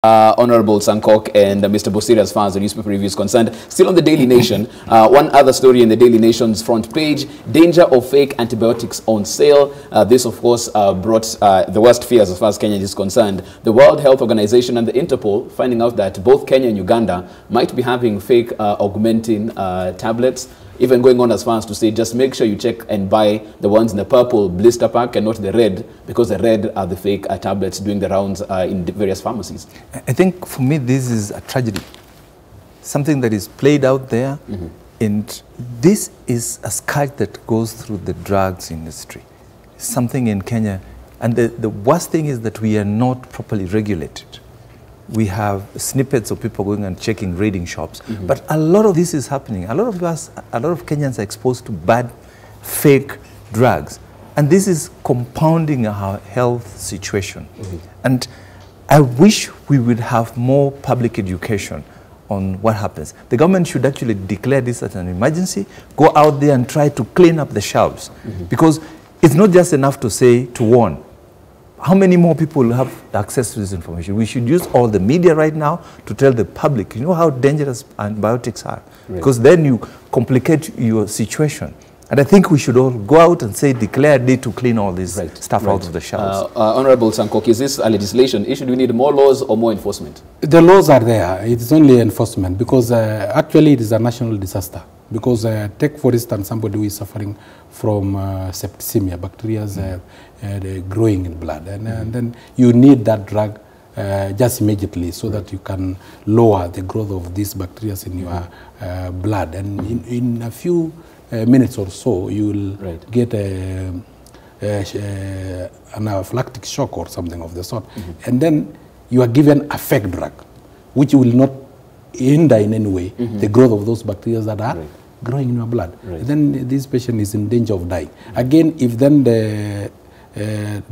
Honorable Sankok and Mr. Bosiri as far as the newspaper review is concerned. Still on the Daily Nation, one other story in the Daily Nation's front page, danger of fake antibiotics on sale. This, of course, brought the worst fears as far as Kenya is concerned. The World Health Organization and the Interpol finding out that both Kenya and Uganda might be having fake augmentin tablets. Even going on as far as to say, just make sure you check and buy the ones in the purple blister pack and not the red, because the red are the fake tablets doing the rounds in various pharmacies. I think for me, this is a tragedy. Something that is played out there. And this is a scourge that goes through the drugs industry. Something in Kenya. And the worst thing is that we are not properly regulated. We have snippets of people going and checking raiding shops. But a lot of this is happening. A lot of Kenyans are exposed to bad, fake drugs. And this is compounding our health situation. And I wish we would have more public education on what happens. The government should actually declare this as an emergency, go out there and try to clean up the shelves. Because it's not just enough to say, to warn. How many more people have access to this information? We should use all the media right now to tell the public, you know how dangerous antibiotics are. Because then you complicate your situation. And I think we should all go out and say, declare a day to clean all this stuff out of the shelves. Honorable Sankok, is this a legislation issue? Do we need more laws or more enforcement? The laws are there. It's only enforcement because actually it is a national disaster. Because take, for instance, somebody who is suffering from septicemia, bacteria growing in blood. And then you need that drug just immediately so that you can lower the growth of these bacteria in your blood. And in a few minutes or so, you will get an anaphylactic shock or something of the sort. And then you are given a fake drug, which will not hinder in any way the growth of those bacteria that are growing in your blood. Then this patient is in danger of dying. Again, if then the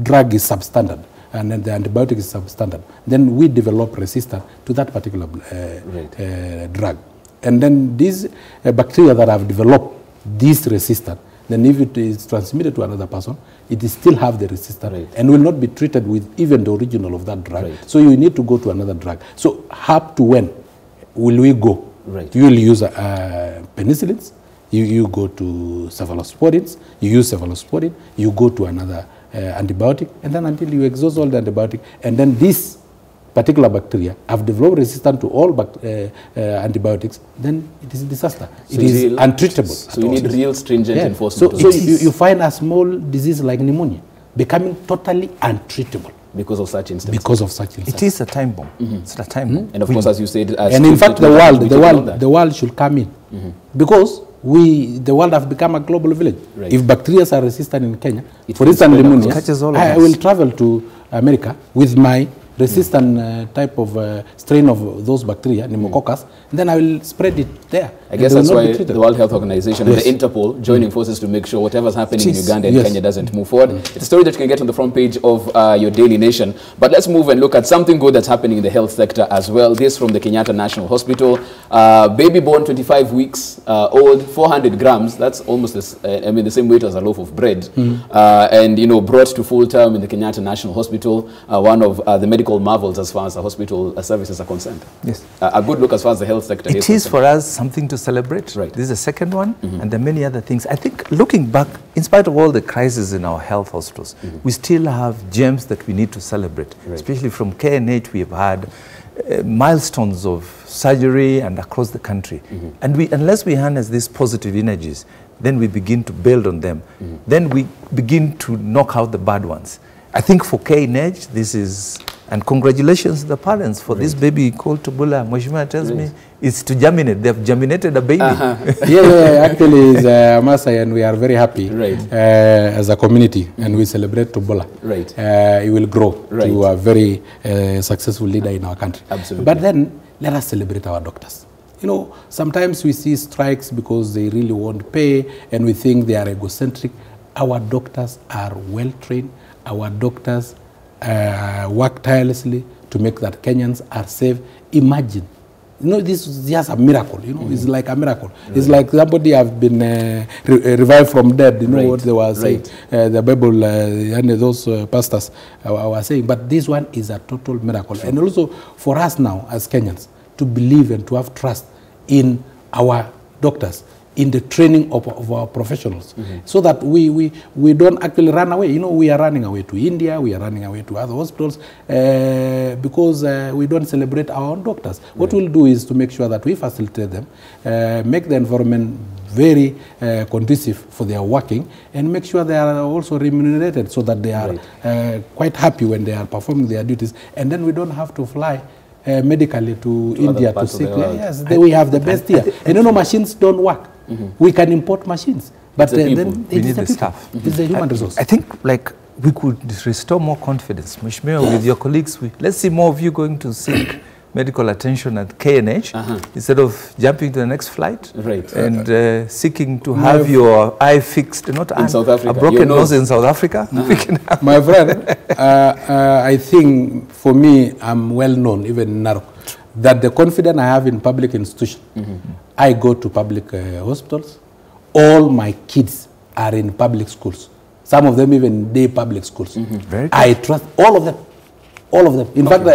drug is substandard and then the antibiotic is substandard, then we develop resistance to that particular drug. And then these bacteria that have developed this resistance, then if it is transmitted to another person, it is still have the resistance and will not be treated with even the original of that drug. So you need to go to another drug. So up to when will we go? You will use penicillins, you go to cephalosporins, you use cephalosporin, you go to another antibiotic, and then until you exhaust all the antibiotic, and then this particular bacteria have developed resistance to all antibiotics, then it is a disaster. So it is untreatable. So you need real stringent enforcement. So you find a small disease like pneumonia becoming totally untreatable. Because of such instances. Because of such instances. It is a time bomb. It's a time bomb. And of course, as you said, and in fact, the world should come in because the world have become a global village. If bacteria are resistant in Kenya, for instance, pneumonia, I will travel to America with my resistant type of strain of those bacteria, pneumococcus, and then I will spread it there. I guess that's why the World Health Organization and the Interpol joining forces to make sure whatever's happening in Uganda and Kenya doesn't move forward. It's a story that you can get on the front page of your Daily Nation. But let's move and look at something good that's happening in the health sector as well. This from the Kenyatta National Hospital. Baby born 25 weeks old, 400 grams. That's almost the same weight as a loaf of bread. And, brought to full term in the Kenyatta National Hospital, one of the medical marvels as far as the hospital services are concerned. Yes. A good look as far as the health sector is concerned. For us something to celebrate. This is the second one, and there are many other things. I think looking back, in spite of all the crises in our health hospitals, we still have gems that we need to celebrate. Especially from KNH, we have had milestones of surgery and across the country. And unless we harness these positive energies, then we begin to build on them. Then we begin to knock out the bad ones. I think for KNH, this is, and congratulations to the parents for this baby called Tubula. Mheshimiwa tells me it's to germinate. They've germinated a baby. Actually, it's Masai, and we are very happy as a community, and we celebrate Tubula. He will grow to a very successful leader in our country. Absolutely. But then, let us celebrate our doctors. Sometimes we see strikes because they really won't pay, and we think they are egocentric. Our doctors are well-trained. Our doctors work tirelessly to make that Kenyans are safe. Imagine You know, this is just a miracle. You know, it's like a miracle. It's like somebody have been revived from dead. You know what they were saying, the Bible and those pastors were saying. But this one is a total miracle. And also for us now as Kenyans to believe and to have trust in our doctors, in the training of our professionals, so that we don't actually run away. You know, we are running away to India, we are running away to other hospitals because we don't celebrate our own doctors. What we'll do is to make sure that we facilitate them, make the environment very conducive for their working, and make sure they are also remunerated so that they are quite happy when they are performing their duties, and then we don't have to fly medically to India to seek. Yes, we have the best here. And you know, machines don't work. We can import machines, but then we need the staff. It's the human resource. I think like we could restore more confidence. Mheshimiwa, with your colleagues, let's see more of you going to seek medical attention at KNH instead of jumping to the next flight and seeking to have your eye fixed, not in South Africa. A broken nose in South Africa. My friend, I think for me, I'm well known, even in Narok, that the confidence I have in public institutions, I go to public hospitals. All my kids are in public schools. Some of them even day public schools. I trust all of them. All of them. In fact,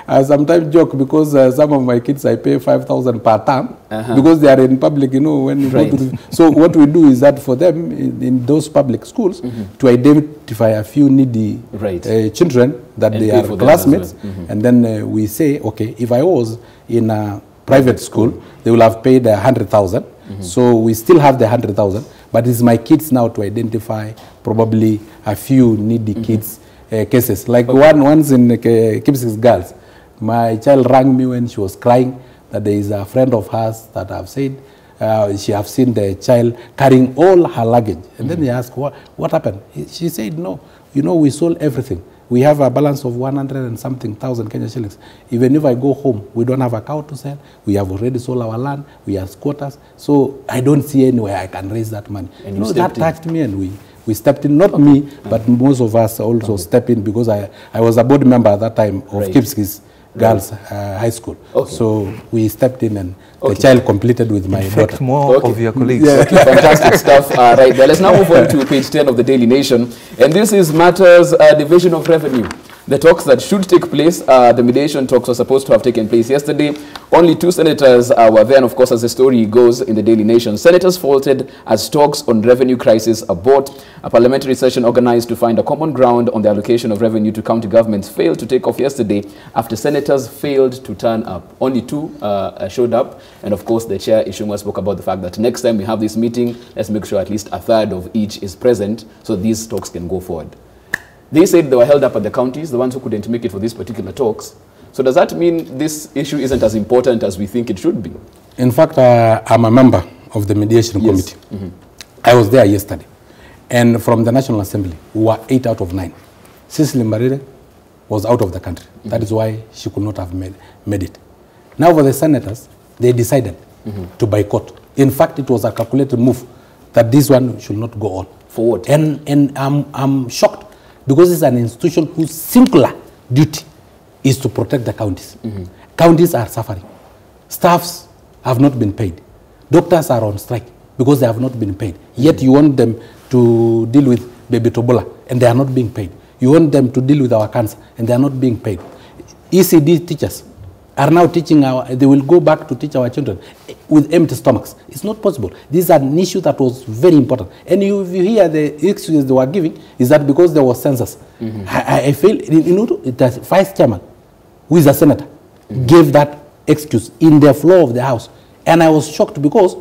I sometimes joke because some of my kids I pay 5,000 per term because they are in public, you know, when you go to so what we do is that for them in those public schools to identify a few needy children that and they are classmates, and then we say, okay, if I was in a private school, they will have paid 100,000. So we still have the 100,000, but it's my kids now to identify probably a few needy kids cases. Like once in Kipsigis Girls, my child rang me when she was crying that there is a friend of hers that I've said she have seen the child carrying all her luggage. And then they asked, what happened? She said, no, you know, we sold everything. We have a balance of 100 and something thousand Kenya shillings. Even if I go home, we don't have a cow to sell. We have already sold our land. We have squatters. So I don't see anywhere I can raise that money. And you know, that touched me, and we stepped in, not me, but most of us also stepped in because I was a board member at that time of Kipsigis Girls High School. So we stepped in, and the child completed with my daughter. More of your colleagues. Fantastic stuff right there. Let's now move on to page 10 of the Daily Nation. And this is matters division of revenue. The talks that should take place, the mediation talks were supposed to have taken place yesterday. Only 2 senators were there, and of course, as the story goes in the Daily Nation, senators faulted as talks on revenue crisis abort. A parliamentary session organized to find a common ground on the allocation of revenue to county governments failed to take off yesterday after senators failed to turn up. Only 2 showed up, and of course, the chair, Ishungwa, spoke about the fact that next time we have this meeting, let's make sure at least a third of each is present so these talks can go forward. They said they were held up at the counties, the ones who couldn't make it for these particular talks. So does that mean this issue isn't as important as we think it should be? In fact, I'm a member of the mediation committee. I was there yesterday. And from the National Assembly, we were 8 out of 9. Cecily Mbarire was out of the country. That is why she could not have made it. Now for the senators, they decided to boycott. In fact, it was a calculated move that this one should not go on. For what? And I'm shocked. Because it's an institution whose singular duty is to protect the counties. Counties are suffering. Staffs have not been paid. Doctors are on strike because they have not been paid. Yet you want them to deal with baby Tobola, and they are not being paid. You want them to deal with our cancer, and they are not being paid. ECD teachers are now teaching they will go back to teach our children with empty stomachs. It's not possible. This is an issue that was very important. And if you hear the excuses they were giving, is that because there was census. I feel, you know, the vice chairman, who is a senator, gave that excuse in the floor of the House. And I was shocked because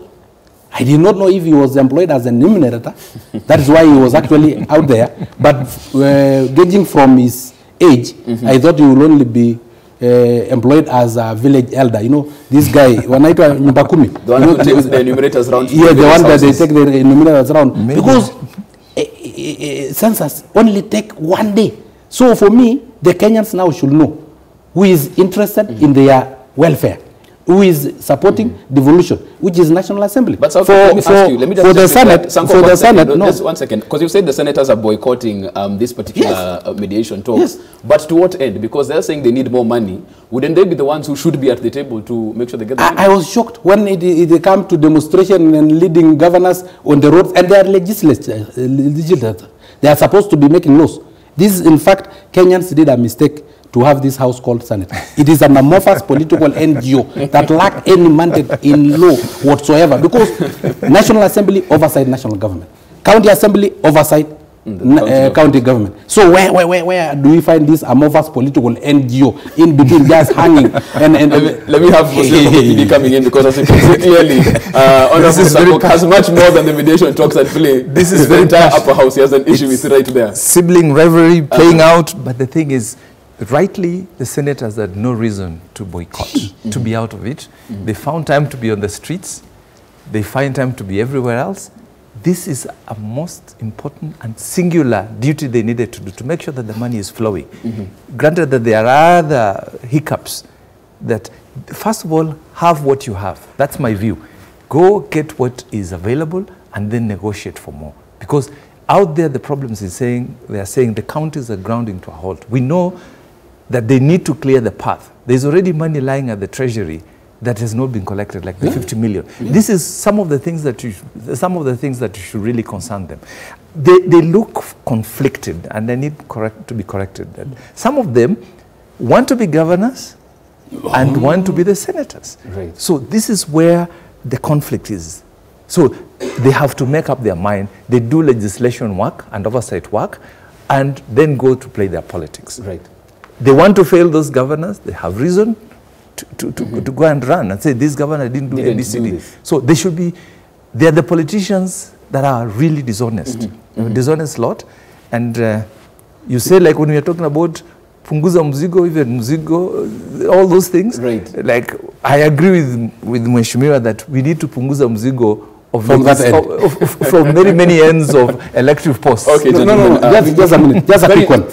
I did not know if he was employed as an enumerator. That is why he was actually out there. But gauging from his age, I thought he would only be employed as a village elder. You know, this guy, when I told Nyumbakumi, the one who takes the enumerators around. Yeah, the one that they take the enumerators around. Maybe. Because census only take 1 day. So for me, the Kenyans now should know who is interested in their welfare. who is supporting devolution, which is National Assembly. But Sanko, let me ask you, let me just for the Senate, Sanko, for the Senate, no. Just 1 second, because you said the senators are boycotting this particular mediation talks. Yes. But to what end? Because they're saying they need more money. Wouldn't they be the ones who should be at the table to make sure they get the money? I was shocked when it come to demonstration and leading governors on the roads, and they are legislators. They are supposed to be making laws. This, in fact, Kenyans did a mistake to have this house called Senate. It is an amorphous political NGO that lack any mandate in law whatsoever, because National Assembly oversight national government, County Assembly oversight county government. So where do we find this amorphous political NGO in between, just hanging? Let me have Bosiré coming in, because as you can see clearly, Honorable Sanko has much more than the mediation talks at play. This is the entire upper house. He has an issue with it right there. Sibling rivalry playing out, but the thing is, rightly, the senators had no reason to boycott, to be out of it. They found time to be on the streets. They find time to be everywhere else. This is a most important and singular duty they needed to do, to make sure that the money is flowing. Granted that there are other hiccups, that first of all, have what you have. That's my view. Go get what is available and then negotiate for more. Because out there, the problems is saying, they are saying the counties are grounding to a halt. We know that they need to clear the path. There's already money lying at the treasury that has not been collected, like the 50 million. This is some of the things that should really concern them. They look conflicted, and they need to be corrected. Some of them want to be governors and want to be the senators. Right. So this is where the conflict is. So they have to make up their mind. They do legislation work and oversight work, and then go to play their politics. Right. They want to fail those governors. They have reason to go and run and say, this governor didn't do ABCD. So they should be, they're the politicians that are really dishonest. Dishonest lot. And you say, like when we are talking about punguza mzigo, even mzigo, all those things. Right. Like, I agree with Mheshimiwa that we need to punguza mzigo from that end. From many, many ends of elective posts. Okay, no, just a minute, just a quick one.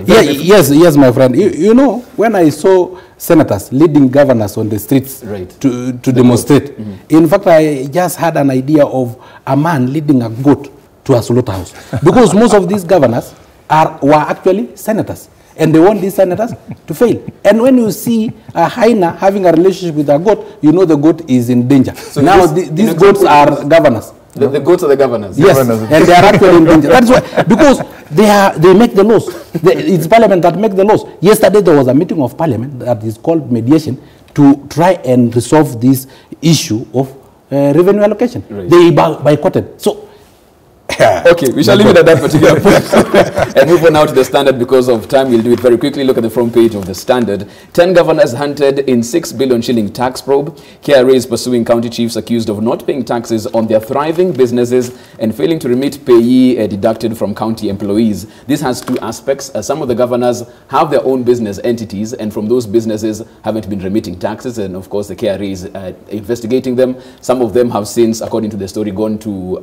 Yes, my friend. You know, when I saw senators leading governors on the streets to demonstrate, in fact, I just had an idea of a man leading a goat to a slaughterhouse. Because most of these governors were actually senators. And they want these senators to fail. And when you see a hyena having a relationship with a goat, you know the goat is in danger. So now these goats are governors. The goats are the governors. Yes, and they are actually in danger. That's why, because they make the laws. It's Parliament that make the laws. Yesterday there was a meeting of Parliament that is called mediation to try and resolve this issue of revenue allocation. Right. They boycotted. So. Okay, we shall leave it at that particular point and move on now to the Standard. Because of time, we'll do it very quickly. Look at the front page of the Standard. 10 governors hunted in 6 billion shilling tax probe. KRA is pursuing county chiefs accused of not paying taxes on their thriving businesses and failing to remit payee deducted from county employees. This has two aspects. Some of the governors have their own business entities, and from those businesses haven't been remitting taxes, and of course the KRA is investigating them. Some of them have since, according to the story, gone to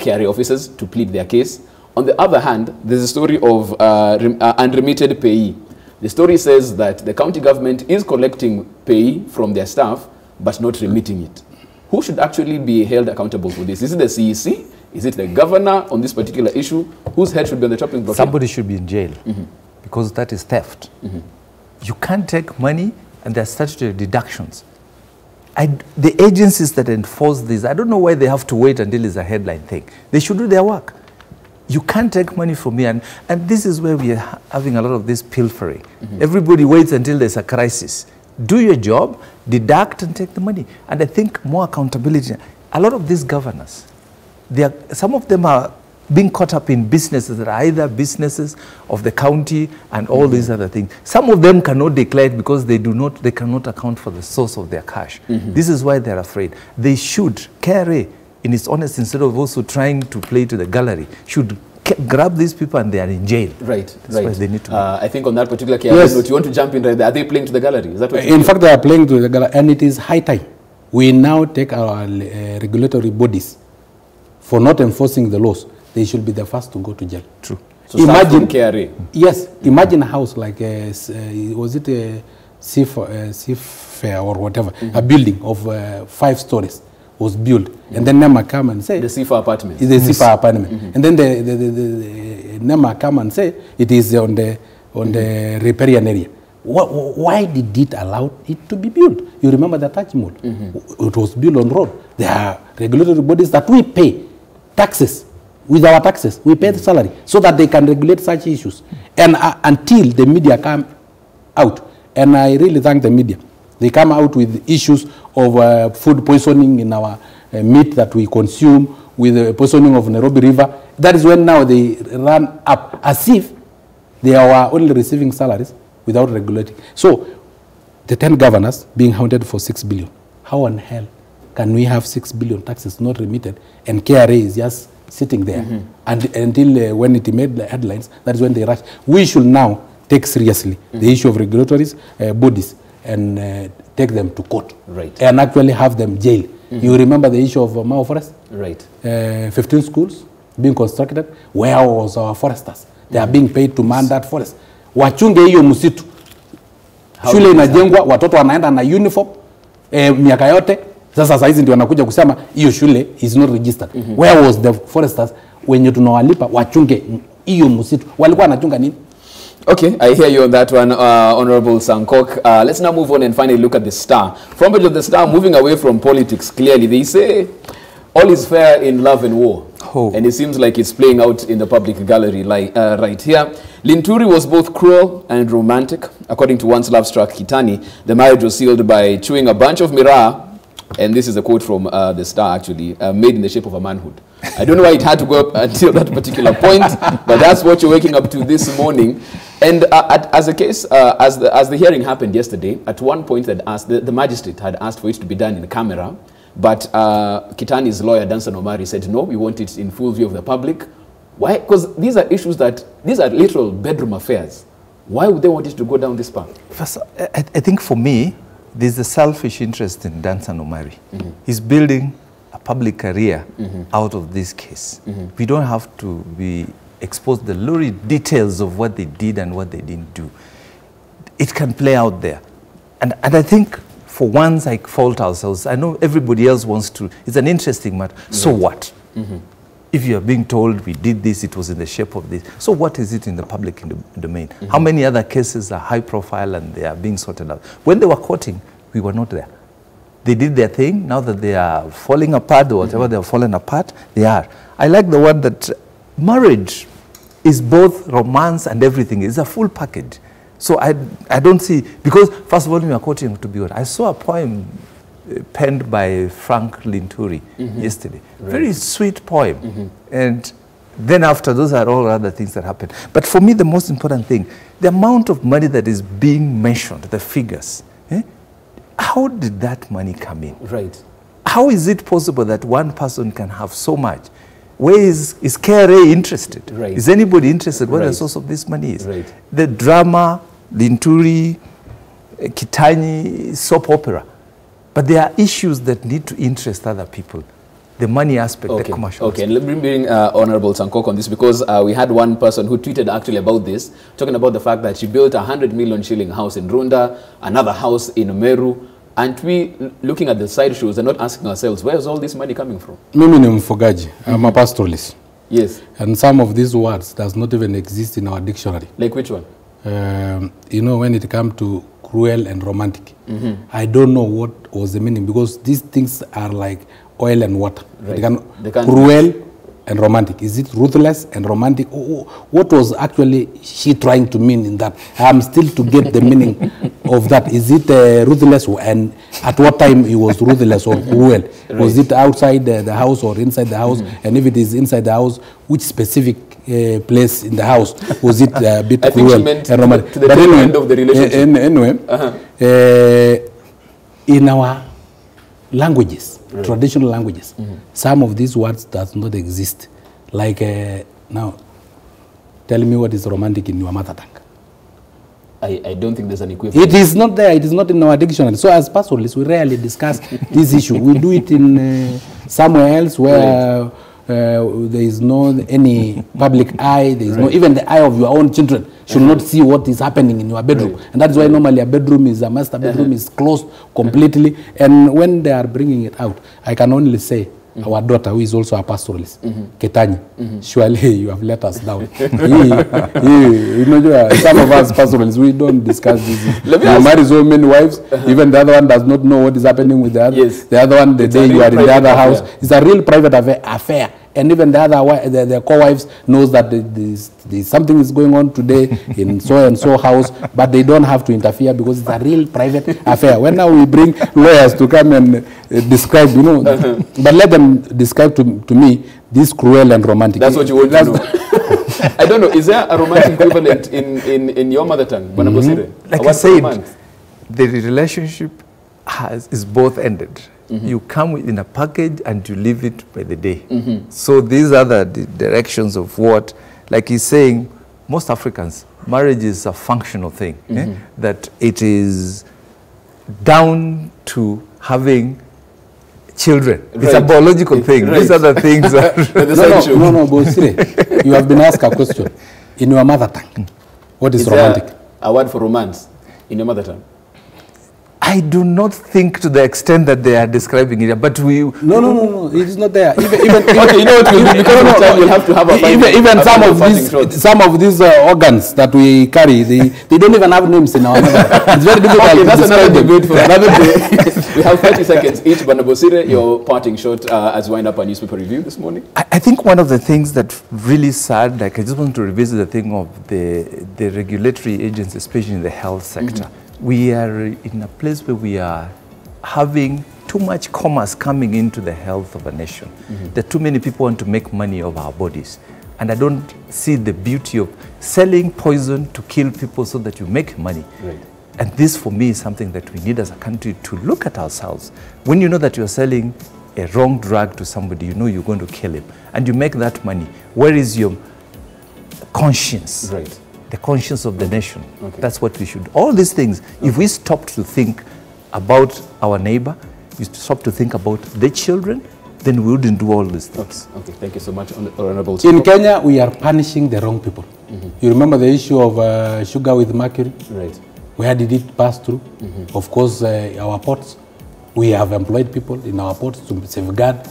KRA officers to plead their case. On the other hand, there's a story of unremitted payee. The story says that the county government is collecting pay from their staff, but not remitting it. Who should actually be held accountable for this? Is it the CEC? Is it the governor on this particular issue? Whose head should be on the chopping block? Somebody should be in jail, because that is theft. You can't take money, and there are statutory deductions. The agencies that enforce this, I don't know why they have to wait until it's a headline thing. They should do their work. You can't take money from me, and this is where we are having a lot of this pilfering. Everybody waits until there's a crisis. Do your job, deduct and take the money. And I think more accountability. A lot of these governors, some of them are being caught up in businesses that are either businesses of the county and all these other things. Some of them cannot declare it because they cannot account for the source of their cash. This is why they're afraid. They should, KRA, in its honest, instead of also trying to play to the gallery, should grab these people and they are in jail. Right, That's why they need to I think on that particular KRA note, you want to jump in right there. Are they playing to the gallery? Is that what in fact, they are playing to the gallery, and it is high time. We now take our regulatory bodies for not enforcing the laws. They should be the first to go to jail. True. So imagine KRA. Yes. Imagine a house like was it Seafair or whatever, a building of 5 stories was built, and then NEMA come and say the Seafair apartment. It's the Seafair apartment, and then the NEMA come and say it is on the riparian area. Why did it allow it to be built? You remember the Taj Mahal? It was built on road. There are regulatory bodies that we pay taxes. With our taxes, we pay the salary so that they can regulate such issues. And until the media come out, and I really thank the media, they come out with issues of food poisoning in our meat that we consume, with the poisoning of Nairobi River. That is when now they run up as if they are only receiving salaries without regulating. So the 10 governors being hounded for 6 billion. How in hell can we have 6 billion taxes not remitted and KRA is just sitting there and until when it made the headlines? That is when they rush. We should now take seriously the issue of regulatory bodies and take them to court, and actually have them jailed. You remember the issue of Mau Forest? 15 schools being constructed. Where was our foresters? They are being paid to man that forest. Wachunge hiyo msitu. Shule inajengwa, watoto wanaenda na uniform miaka yote. Sasa saizi ndio wanakuja kusema hiyo shule is not registered. Where was the foresters wenye tunawalipa wachunge hiyo msitu? Walikuwa wanachunga nini? Okay, I hear you on that one, Honorable Sankok. Let's now move on and finally look at the Star. Front page of the Star, moving away from politics, clearly they say all is fair in love and war. And it seems like it's playing out in the public gallery right here. Linturi was both cruel and romantic. According to once love-struck Kitani, the marriage was sealed by chewing a bunch of miraa, and this is a quote from the Star actually, made in the shape of a manhood. I don't know why it had to go up until that particular point, but that's what you're waking up to this morning. And as a case, as the hearing happened yesterday, at one point the magistrate had asked for it to be done in camera, but Kitani's lawyer, Danson Omari, said, no, we want it in full view of the public. Why? Because these are issues these are literal bedroom affairs. Why would they want it to go down this path? First, I think for me, there's a selfish interest in Danson Omari. He's building a public career out of this case. We don't have to be exposed to the lurid details of what they did and what they didn't do. It can play out there. And I think for once I fault ourselves. I know everybody else wants to. It's an interesting matter. So what? If you are being told we did this, it was in the shape of this. So what is it in the public domain? How many other cases are high profile and they are being sorted out? When they were courting, we were not there. They did their thing. Now that they are falling apart or whatever they are falling apart, they are. I like the one that marriage is both romance and everything. It's a full package. So I don't see, because first of all, we are quoting to be honest. I saw a poem penned by Frank Linturi yesterday. Very sweet poem. And then after, those are all other things that happen. But for me, the most important thing, the amount of money that is being mentioned, the figures, how did that money come in? How is it possible that one person can have so much? Where is KRA interested? Is anybody interested what the source of this money is? The drama, Linturi, Kitani, soap opera. But there are issues that need to interest other people. The money aspect, the commercial aspect. Let me bring Honorable Sankok on this, because we had one person who tweeted actually about this, talking about the fact that she built a 100 million shilling house in Runda, another house in Meru, and we, looking at the side shows and not asking ourselves, where is all this money coming from? Mimi ni mfugaji. I'm a pastoralist. Yes. And some of these words does not even exist in our dictionary. Like which one? You know, when it comes to cruel and romantic, I don't know what was the meaning, because these things are like oil and water. They can cruel and romantic. Is it ruthless and romantic? What was actually she trying to mean in that? I'm still to get the meaning of that. Is it ruthless, and at what time it was ruthless or cruel? Was it outside the house or inside the house? And if it is inside the house, which specific place in the house was it a bit cruel and romantic? To the end of the relationship. Anyway, in our languages, traditional languages, some of these words does not exist. Like now, tell me what is romantic in your mother tongue. I don't think there's an equivalent. It is not there. It is not in our dictionary. So as pastoralists, we rarely discuss this issue. We do it in somewhere else where there is no any public eye, there is no, even the eye of your own children should not see what is happening in your bedroom. And that's why normally a bedroom is, a master bedroom is closed completely. And when they are bringing it out, I can only say, our daughter, who is also a pastoralist, Ketanyi, surely you have let us down. You know, some of us pastoralists, we don't discuss this. You marry so many wives, even the other one does not know what is happening with the other. The other one, the day you are in the other house, it's a real private affair. And even the other, the co-wives knows that something is going on today in so-and-so house, but they don't have to interfere because it's a real private affair. When now we bring lawyers to come and describe, you know, but let them describe to me this cruel and romantic. That's what you want to know. I don't know, is there a romantic equivalent in your mother tongue, Bwana Bosire? Like I said, the relationship is both ended. You come in a package and you leave it by the day. So these are the directions of what, like he's saying, most Africans, marriage is a functional thing. That it is down to having children. It's a biological thing. These are the things that... No, Bosire, you have been asked a question. In your mother tongue, what is romantic? There a word for romance in your mother tongue? I do not think to the extent that they are describing it, but we... No, it is not there. Even okay, you know what we'll do? Because of time, we'll have to have a... Even some of these organs that we carry, they don't even have names in our mother. It's very difficult to that's describe another them. debate for another day. We have 30 seconds each. Bwana Bosire, your parting shot as we wind up our newspaper review this morning. I think one of the things that really sad, like I just want to revisit the thing of the regulatory agencies, especially in the health sector. We are in a place where we are having too much commerce coming into the health of a nation. That too many people want to make money of our bodies. And I don't see the beauty of selling poison to kill people so that you make money. And this for me is something that we need as a country to look at ourselves. When you know that you're selling a wrong drug to somebody, you know you're going to kill him, and you make that money, where is your conscience? The conscience of the nation. That's what we should. All these things, if we stop to think about our neighbor, we stop to think about the children, then we wouldn't do all these things. Okay, thank you so much, Honorable. In Kenya, we are punishing the wrong people. You remember the issue of sugar with mercury? Where did it pass through? Of course, our ports. We have employed people in our ports to safeguard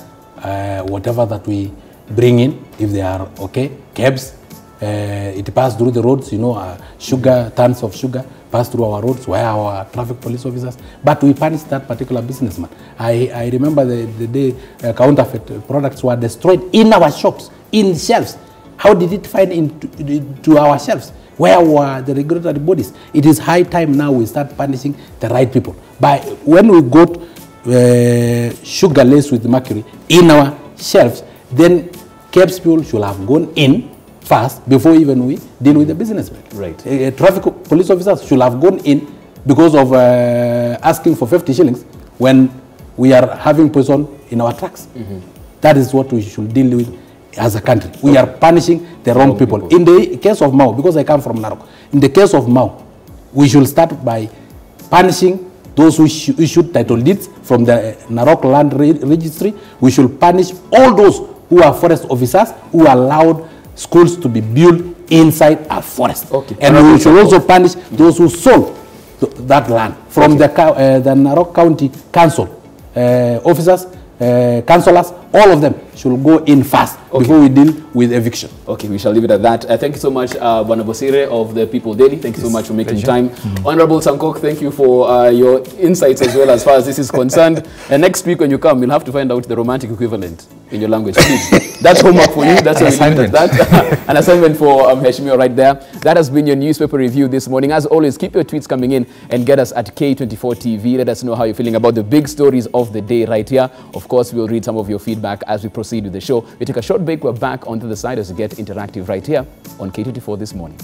whatever that we bring in, if they are okay. Cabs. It passed through the roads, you know, sugar, tons of sugar passed through our roads, where our traffic police officers, but we punished that particular businessman. I remember the day counterfeit products were destroyed in our shops, in shelves. How did it find into our shelves? Where were the regulatory bodies? It is high time now we start punishing the right people. But when we got sugar laced with mercury in our shelves, then KEBS people should have gone in fast before even we deal with the businessmen. Traffic police officers should have gone in because of asking for 50 shillings when we are having poison in our trucks. That is what we should deal with as a country. We are punishing the wrong people. In the case of Mau, because I come from Narok, in the case of Mau, we should start by punishing those who issued title deeds from the Narok Land Registry. We should punish all those who are forest officers who allowed schools to be built inside a forest. And we should also punish those who sold that land from the Narok County Council officers, councillors, all of them should go in fast before we deal with eviction. We shall leave it at that. Thank you so much, Bwana Bosire of the People Daily. Thank you so much for making time. Honorable Sankok, thank you for your insights as well as far as this is concerned. And next week when you come, you'll have to find out the romantic equivalent in your language. Please. That's homework for you. That's what we leave it at that. An assignment for Heshimio right there. That has been your newspaper review this morning. As always, keep your tweets coming in and get us at K24 TV. Let us know how you're feeling about the big stories of the day right here. Of course, we'll read some of your feedback as we proceed with the show. We take a short break. We're back onto the side as we get interactive right here on K24 this morning.